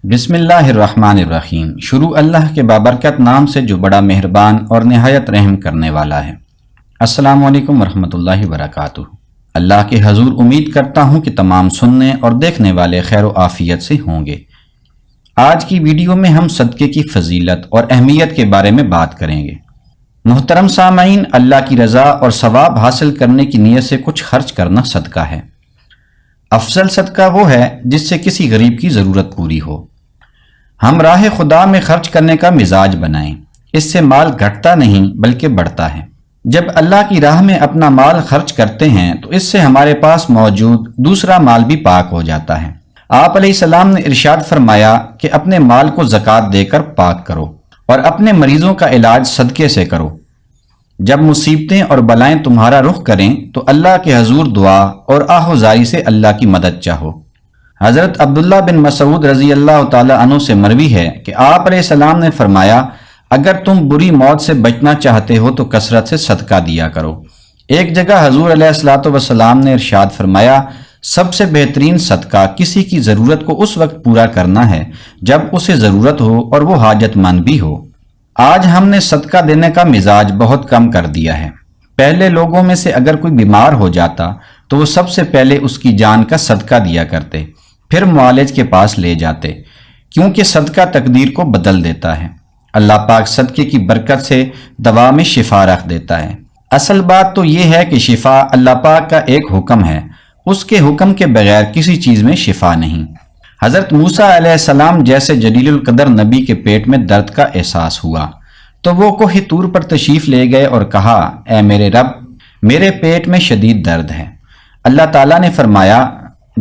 بسم اللہ الرحمن الرحیم۔ شروع اللہ کے بابرکت نام سے جو بڑا مہربان اور نہایت رحم کرنے والا ہے۔ السلام علیکم ورحمۃ اللہ وبرکاتہ۔ اللہ کے حضور امید کرتا ہوں کہ تمام سننے اور دیکھنے والے خیر و عافیت سے ہوں گے۔ آج کی ویڈیو میں ہم صدقے کی فضیلت اور اہمیت کے بارے میں بات کریں گے۔ محترم سامعین، اللہ کی رضا اور ثواب حاصل کرنے کی نیت سے کچھ خرچ کرنا صدقہ ہے۔ افضل صدقہ وہ ہے جس سے کسی غریب کی ضرورت پوری ہو۔ ہم راہ خدا میں خرچ کرنے کا مزاج بنائیں، اس سے مال گھٹتا نہیں بلکہ بڑھتا ہے۔ جب اللہ کی راہ میں اپنا مال خرچ کرتے ہیں تو اس سے ہمارے پاس موجود دوسرا مال بھی پاک ہو جاتا ہے۔ آپ علیہ السلام نے ارشاد فرمایا کہ اپنے مال کو زکوٰۃ دے کر پاک کرو اور اپنے مریضوں کا علاج صدقے سے کرو۔ جب مصیبتیں اور بلائیں تمہارا رخ کریں تو اللہ کے حضور دعا اور آہوزاری سے اللہ کی مدد چاہو۔ حضرت عبداللہ بن مسعود رضی اللہ تعالی عنہ سے مروی ہے کہ آپ علیہ السلام نے فرمایا، اگر تم بری موت سے بچنا چاہتے ہو تو کثرت سے صدقہ دیا کرو۔ ایک جگہ حضور علیہ الصلوۃ والسلام نے ارشاد فرمایا، سب سے بہترین صدقہ کسی کی ضرورت کو اس وقت پورا کرنا ہے جب اسے ضرورت ہو اور وہ حاجت مند بھی ہو۔ آج ہم نے صدقہ دینے کا مزاج بہت کم کر دیا ہے۔ پہلے لوگوں میں سے اگر کوئی بیمار ہو جاتا تو وہ سب سے پہلے اس کی جان کا صدقہ دیا کرتے، پھر معالج کے پاس لے جاتے، کیونکہ صدقہ تقدیر کو بدل دیتا ہے۔ اللہ پاک صدقے کی برکت سے دوا میں شفا رکھ دیتا ہے۔ اصل بات تو یہ ہے کہ شفا اللہ پاک کا ایک حکم ہے، اس کے حکم کے بغیر کسی چیز میں شفا نہیں۔ حضرت موسیٰ علیہ السلام جیسے جلیل القدر نبی کے پیٹ میں درد کا احساس ہوا تو وہ کوہ طور پر تشریف لے گئے اور کہا، اے میرے رب، میرے پیٹ میں شدید درد ہے۔ اللہ تعالیٰ نے فرمایا،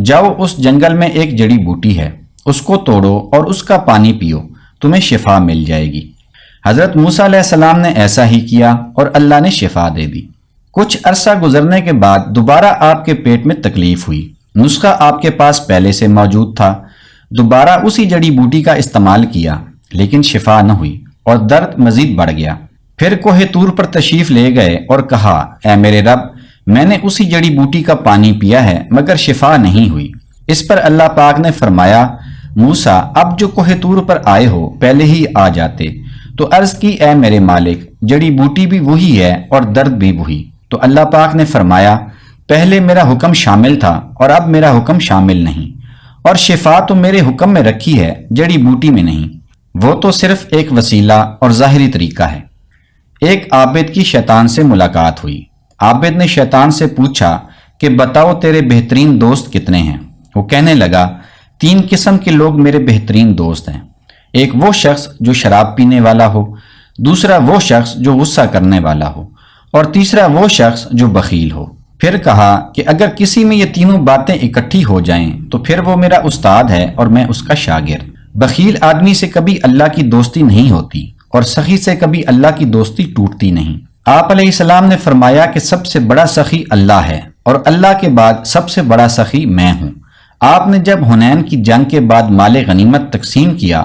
جاؤ اس جنگل میں ایک جڑی بوٹی ہے، اس کو توڑو اور اس کا پانی پیو، تمہیں شفا مل جائے گی۔ حضرت موسیٰ علیہ السلام نے ایسا ہی کیا اور اللہ نے شفا دے دی۔ کچھ عرصہ گزرنے کے بعد دوبارہ آپ کے پیٹ میں تکلیف ہوئی۔ نسخہ آپ کے پاس پہلے سے موجود تھا، دوبارہ اسی جڑی بوٹی کا استعمال کیا لیکن شفا نہ ہوئی اور درد مزید بڑھ گیا۔ پھر کوہ طور پر تشریف لے گئے اور کہا، اے میرے رب، میں نے اسی جڑی بوٹی کا پانی پیا ہے مگر شفا نہیں ہوئی۔ اس پر اللہ پاک نے فرمایا، موسیٰ، اب جو کوہ طور پر آئے ہو پہلے ہی آ جاتے۔ تو عرض کی، اے میرے مالک، جڑی بوٹی بھی وہی ہے اور درد بھی وہی۔ تو اللہ پاک نے فرمایا، پہلے میرا حکم شامل تھا اور اب میرا حکم شامل نہیں، اور شفا تو میرے حکم میں رکھی ہے، جڑی بوٹی میں نہیں، وہ تو صرف ایک وسیلہ اور ظاہری طریقہ ہے۔ ایک عابد کی شیطان سے ملاقات ہوئی۔ عابد نے شیطان سے پوچھا کہ بتاؤ تیرے بہترین دوست کتنے ہیں؟ وہ کہنے لگا، 3 قسم کے لوگ میرے بہترین دوست ہیں۔ ایک وہ شخص جو شراب پینے والا ہو، دوسرا وہ شخص جو غصہ کرنے والا ہو، اور تیسرا وہ شخص جو بخیل ہو۔ پھر کہا کہ اگر کسی میں یہ تینوں باتیں اکٹھی ہو جائیں تو پھر وہ میرا استاد ہے اور میں اس کا شاگرد۔ بخیل آدمی سے کبھی اللہ کی دوستی نہیں ہوتی اور سخی سے کبھی اللہ کی دوستی ٹوٹتی نہیں۔ آپ علیہ السلام نے فرمایا کہ سب سے بڑا سخی اللہ ہے اور اللہ کے بعد سب سے بڑا سخی میں ہوں۔ آپ نے جب حنین کی جنگ کے بعد مال غنیمت تقسیم کیا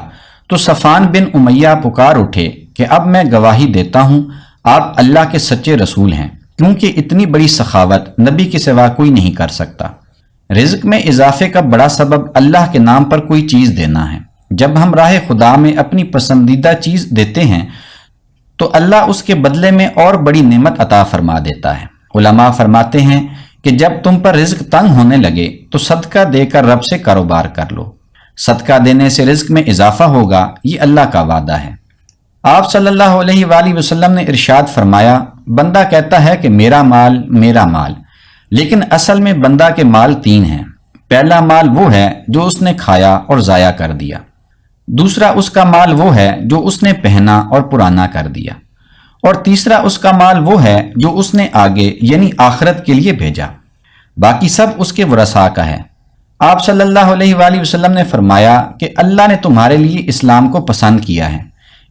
تو صفوان بن امیہ پکار اٹھے کہ اب میں گواہی دیتا ہوں آپ اللہ کے سچے رسول ہیں، کیونکہ اتنی بڑی سخاوت نبی کے سوا کوئی نہیں کر سکتا۔ رزق میں اضافے کا بڑا سبب اللہ کے نام پر کوئی چیز دینا ہے۔ جب ہم راہ خدا میں اپنی پسندیدہ چیز دیتے ہیں تو اللہ اس کے بدلے میں اور بڑی نعمت عطا فرما دیتا ہے۔ علماء فرماتے ہیں کہ جب تم پر رزق تنگ ہونے لگے تو صدقہ دے کر رب سے کاروبار کر لو۔ صدقہ دینے سے رزق میں اضافہ ہوگا، یہ اللہ کا وعدہ ہے۔ آپ صلی اللہ علیہ وآلہ وسلم نے ارشاد فرمایا، بندہ کہتا ہے کہ میرا مال میرا مال، لیکن اصل میں بندہ کے مال 3 ہیں۔ پہلا مال وہ ہے جو اس نے کھایا اور ضائع کر دیا، دوسرا اس کا مال وہ ہے جو اس نے پہنا اور پرانا کر دیا، اور تیسرا اس کا مال وہ ہے جو اس نے آگے یعنی آخرت کے لیے بھیجا، باقی سب اس کے ورثاء کا ہے۔ آپ صلی اللہ علیہ وآلہ وسلم نے فرمایا کہ اللہ نے تمہارے لیے اسلام کو پسند کیا ہے،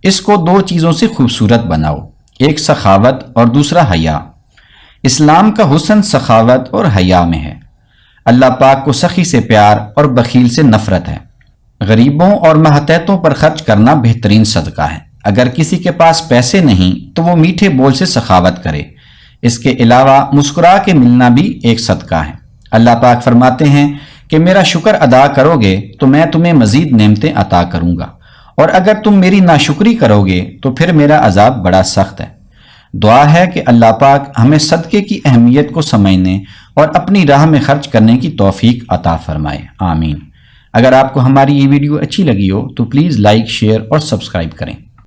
اس کو 2 چیزوں سے خوبصورت بناؤ، ایک سخاوت اور دوسرا حیا۔ اسلام کا حسن سخاوت اور حیا میں ہے۔ اللہ پاک کو سخی سے پیار اور بخیل سے نفرت ہے۔ غریبوں اور ماتحتوں پر خرچ کرنا بہترین صدقہ ہے۔ اگر کسی کے پاس پیسے نہیں تو وہ میٹھے بول سے سخاوت کرے۔ اس کے علاوہ مسکرا کے ملنا بھی ایک صدقہ ہے۔ اللہ پاک فرماتے ہیں کہ میرا شکر ادا کرو گے تو میں تمہیں مزید نعمتیں عطا کروں گا، اور اگر تم میری ناشکری کرو گے تو پھر میرا عذاب بڑا سخت ہے۔ دعا ہے کہ اللہ پاک ہمیں صدقے کی اہمیت کو سمجھنے اور اپنی راہ میں خرچ کرنے کی توفیق عطا فرمائے، آمین۔ اگر آپ کو ہماری یہ ویڈیو اچھی لگی ہو تو پلیز لائک، شیئر اور سبسکرائب کریں۔